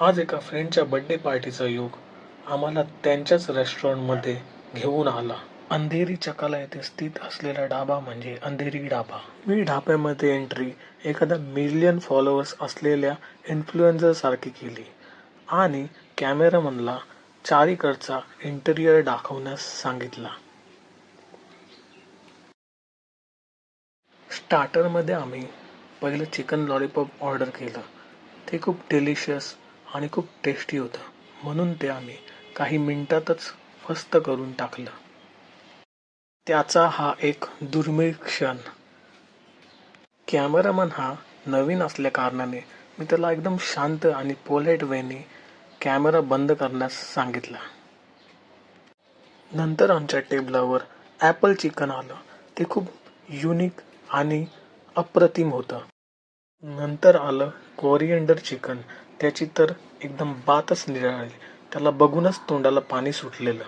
आज एका फ्रेंडच्या बर्थडे पार्टीचा योग आम्हाला त्यांच्याच रेस्टॉरंटमध्ये घेऊन आला. अंधेरी चकाला येथे स्थित असलेला ढाबा म्हणजे अंधेरी ढाबा. मी ढाब्यामध्ये एंट्री एखादा मिलियन फॉलोअर्स असलेल्या इन्फ्लुएन्सर सारखी केली आणि कॅमेरामनला चारीकडचा इंटेरियर दाखवण्यास सांगितला. स्टार्टरमध्ये आम्ही पहिलं चिकन लॉलीपॉप ऑर्डर केलं. ते खूप डिलिशियस आणि खूप टेस्टी होतं, म्हणून ते आम्ही काही मिनिटातच फस्त करून टाकलं. त्याचा हा एक दुर्मिळ क्षण. कॅमेरामन हा नवीन असल्या कारणाने मी त्याला एकदम शांत आणि पोलाईट वेने कॅमेरा बंद करण्यास सांगितला. नंतर आमच्या टेबलावर ॲपल चिकन आलं. ते खूप युनिक आणि अप्रतिम होतं. नंतर आलं कोरिएंडर चिकन. त्याची तर एकदम बातच निराळी. त्याला बघूनच तोंडाला पाणी सुटलेलं.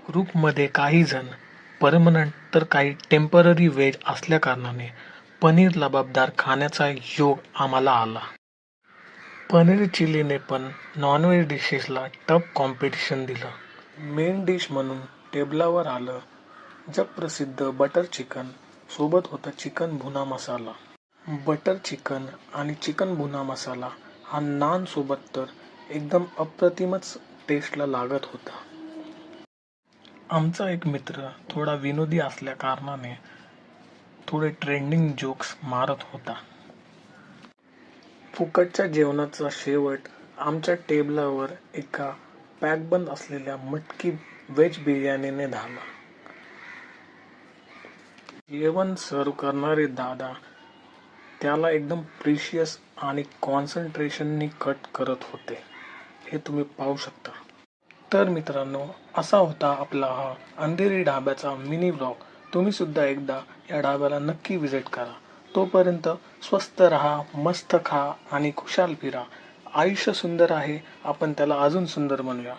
ग्रुपमध्ये काही जण परमनंट तर काही टेम्पररी व्हेज असल्या कारणाने पनीर लबाबदार खाण्याचा योग आम्हाला आला. पनीर चिलीने पण नॉनव्हेज डिशेसला टफ कॉम्पिटिशन दिलं. मेन डिश म्हणून टेबलावर आलं जगप्रसिद्ध बटर चिकन. सोबत होता चिकन भुना मसाला. बटर चिकन आणि चिकन भुना मसाला हा नान सोबत तर एकदम अप्रतिमच टेस्टला लागत होता. आमचा एक मित्र थोडा विनोदी असल्या कारणाने थोडे ट्रेंडिंग जोक्स मारत होता. फुकटच्या जेवणाचा शेवट आमच्या टेबलावर एका पॅकबंद असलेल्या मटकी व्हेज बिर्याणीने झाला. जेवण सर्व करणारे दादा त्याला एकदम प्रिशियस आणि कॉन्सन्ट्रेशननी कट करत होते, हे तुम्ही पाहू शकता. तर मित्रांनो, असा होता आपला हा अंधेरी ढाब्याचा मिनी व्लॉग. तुम्ही सुद्धा एकदा या ढाब्याला नक्की विजिट करा. तोपर्यंत स्वस्त राहा, मस्त खा आणि खुशाल फिरा. आयुष्य सुंदर आहे, आपण त्याला अजून सुंदर बनवूया.